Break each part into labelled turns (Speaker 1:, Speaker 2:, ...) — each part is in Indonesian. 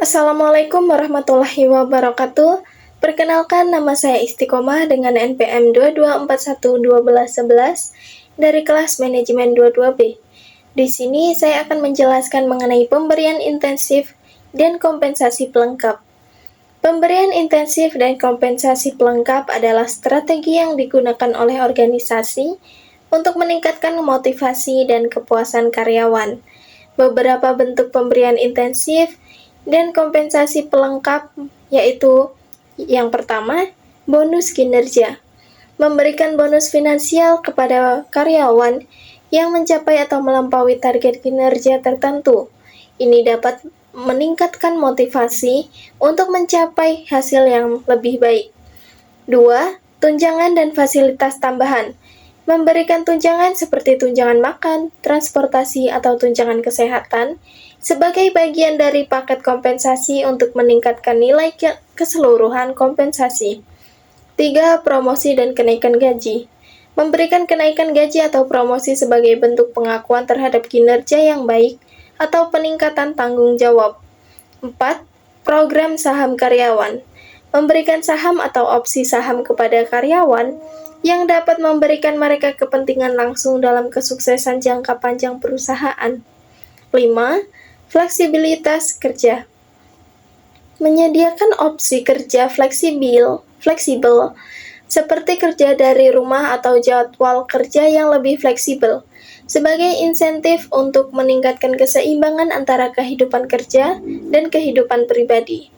Speaker 1: Assalamualaikum warahmatullahi wabarakatuh. Perkenalkan, nama saya Istiqomah dengan NPM 22411211 dari kelas manajemen 22B. Di sini saya akan menjelaskan mengenai pemberian intensif dan kompensasi pelengkap. Pemberian intensif dan kompensasi pelengkap adalah strategi yang digunakan oleh organisasi untuk meningkatkan motivasi dan kepuasan karyawan. Beberapa bentuk pemberian intensif dan kompensasi pelengkap yaitu yang pertama, bonus kinerja. Memberikan bonus finansial kepada karyawan yang mencapai atau melampaui target kinerja tertentu. Ini dapat meningkatkan motivasi untuk mencapai hasil yang lebih baik. 2. Tunjangan dan fasilitas tambahan. Memberikan tunjangan seperti tunjangan makan, transportasi, atau tunjangan kesehatan sebagai bagian dari paket kompensasi untuk meningkatkan nilai keseluruhan kompensasi. 3. Promosi dan kenaikan gaji. Memberikan kenaikan gaji atau promosi sebagai bentuk pengakuan terhadap kinerja yang baik atau peningkatan tanggung jawab. 4. Program saham karyawan. Memberikan saham atau opsi saham kepada karyawan yang dapat memberikan mereka kepentingan langsung dalam kesuksesan jangka panjang perusahaan. 5. Fleksibilitas kerja. Menyediakan opsi kerja fleksibel seperti kerja dari rumah atau jadwal kerja yang lebih fleksibel sebagai insentif untuk meningkatkan keseimbangan antara kehidupan kerja dan kehidupan pribadi.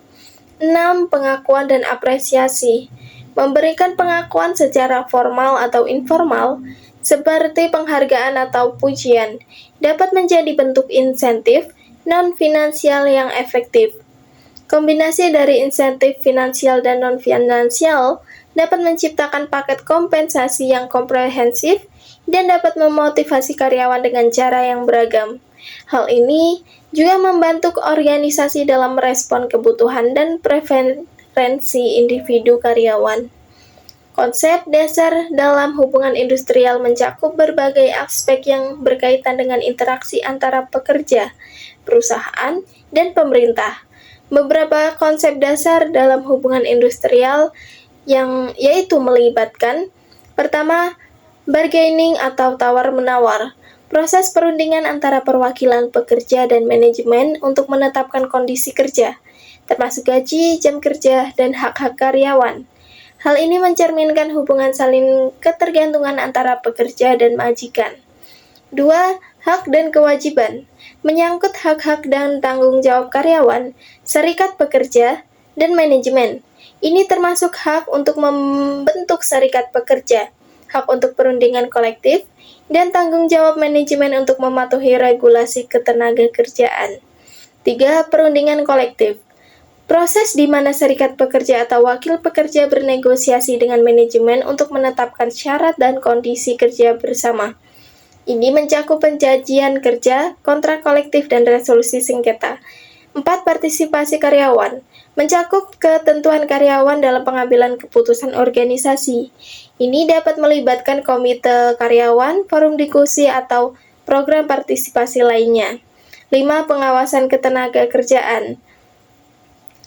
Speaker 1: 6. Pengakuan dan apresiasi. Memberikan pengakuan secara formal atau informal seperti penghargaan atau pujian dapat menjadi bentuk insentif non-finansial yang efektif. Kombinasi dari insentif finansial dan non-finansial dapat menciptakan paket kompensasi yang komprehensif dan dapat memotivasi karyawan dengan cara yang beragam. Hal ini juga membantu organisasi dalam merespon kebutuhan dan preferensi individu karyawan. Konsep dasar dalam hubungan industrial mencakup berbagai aspek yang berkaitan dengan interaksi antara pekerja, perusahaan, dan pemerintah. Beberapa konsep dasar dalam hubungan industrial yang yaitu melibatkan pertama, bargaining atau tawar-menawar. Proses perundingan antara perwakilan pekerja dan manajemen untuk menetapkan kondisi kerja, termasuk gaji, jam kerja, dan hak-hak karyawan. Hal ini mencerminkan hubungan saling ketergantungan antara pekerja dan majikan. 2. Hak dan kewajiban. Menyangkut hak-hak dan tanggung jawab karyawan, serikat pekerja, dan manajemen. Ini termasuk hak untuk membentuk serikat pekerja, hak untuk perundingan kolektif, dan tanggung jawab manajemen untuk mematuhi regulasi ketenagakerjaan. 3. Perundingan kolektif. Proses di mana serikat pekerja atau wakil pekerja bernegosiasi dengan manajemen untuk menetapkan syarat dan kondisi kerja bersama. Ini mencakup penjanjian kerja, kontrak kolektif, dan resolusi sengketa. 4. Partisipasi karyawan. Mencakup ketentuan karyawan dalam pengambilan keputusan organisasi. Ini dapat melibatkan komite karyawan, forum diskusi, atau program partisipasi lainnya. 5. Pengawasan ketenagakerjaan.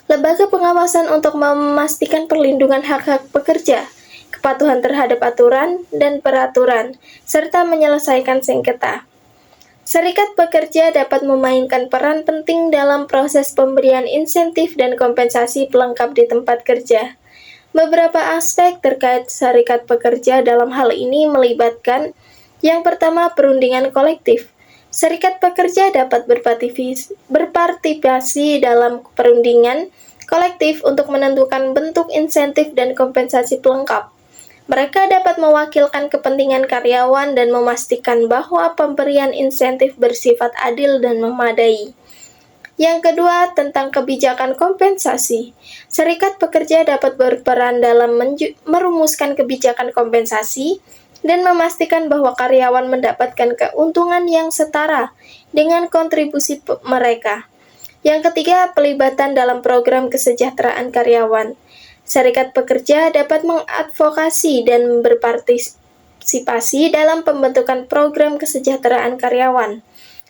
Speaker 1: Lembaga pengawasan untuk memastikan perlindungan hak-hak pekerja, kepatuhan terhadap aturan dan peraturan, serta menyelesaikan sengketa. Serikat pekerja dapat memainkan peran penting dalam proses pemberian insentif dan kompensasi pelengkap di tempat kerja. Beberapa aspek terkait serikat pekerja dalam hal ini melibatkan yang pertama, perundingan kolektif. Serikat pekerja dapat berpartisipasi dalam perundingan kolektif untuk menentukan bentuk insentif dan kompensasi pelengkap. Mereka dapat mewakilkan kepentingan karyawan dan memastikan bahwa pemberian insentif bersifat adil dan memadai. Yang kedua, tentang kebijakan kompensasi. Serikat pekerja dapat berperan dalam merumuskan kebijakan kompensasi dan memastikan bahwa karyawan mendapatkan keuntungan yang setara dengan kontribusi mereka. Yang ketiga, pelibatan dalam program kesejahteraan karyawan. Serikat pekerja dapat mengadvokasi dan berpartisipasi dalam pembentukan program kesejahteraan karyawan.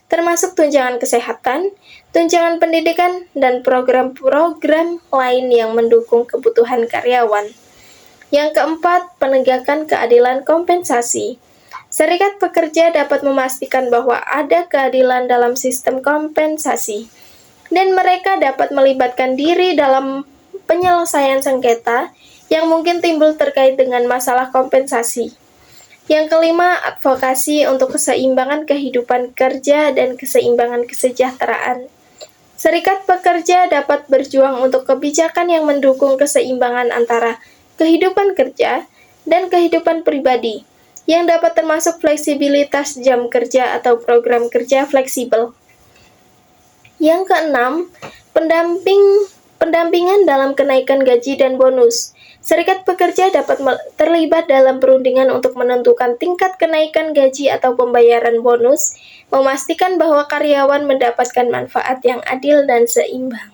Speaker 1: termasuk tunjangan kesehatan, tunjangan pendidikan, dan program-program lain yang mendukung kebutuhan karyawan. Yang keempat, penegakan keadilan kompensasi. Serikat pekerja dapat memastikan bahwa ada keadilan dalam sistem kompensasi, dan mereka dapat melibatkan diri dalam penyelesaian sengketa yang mungkin timbul terkait dengan masalah kompensasi. Yang kelima, advokasi untuk keseimbangan kehidupan kerja dan keseimbangan kesejahteraan. Serikat pekerja dapat berjuang untuk kebijakan yang mendukung keseimbangan antara kehidupan kerja dan kehidupan pribadi, yang dapat termasuk fleksibilitas jam kerja atau program kerja fleksibel. Yang keenam, pendampingan dalam kenaikan gaji dan bonus. Serikat pekerja dapat terlibat dalam perundingan untuk menentukan tingkat kenaikan gaji atau pembayaran bonus, memastikan bahwa karyawan mendapatkan manfaat yang adil dan seimbang.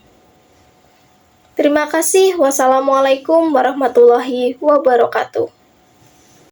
Speaker 1: Terima kasih. Wassalamualaikum warahmatullahi wabarakatuh.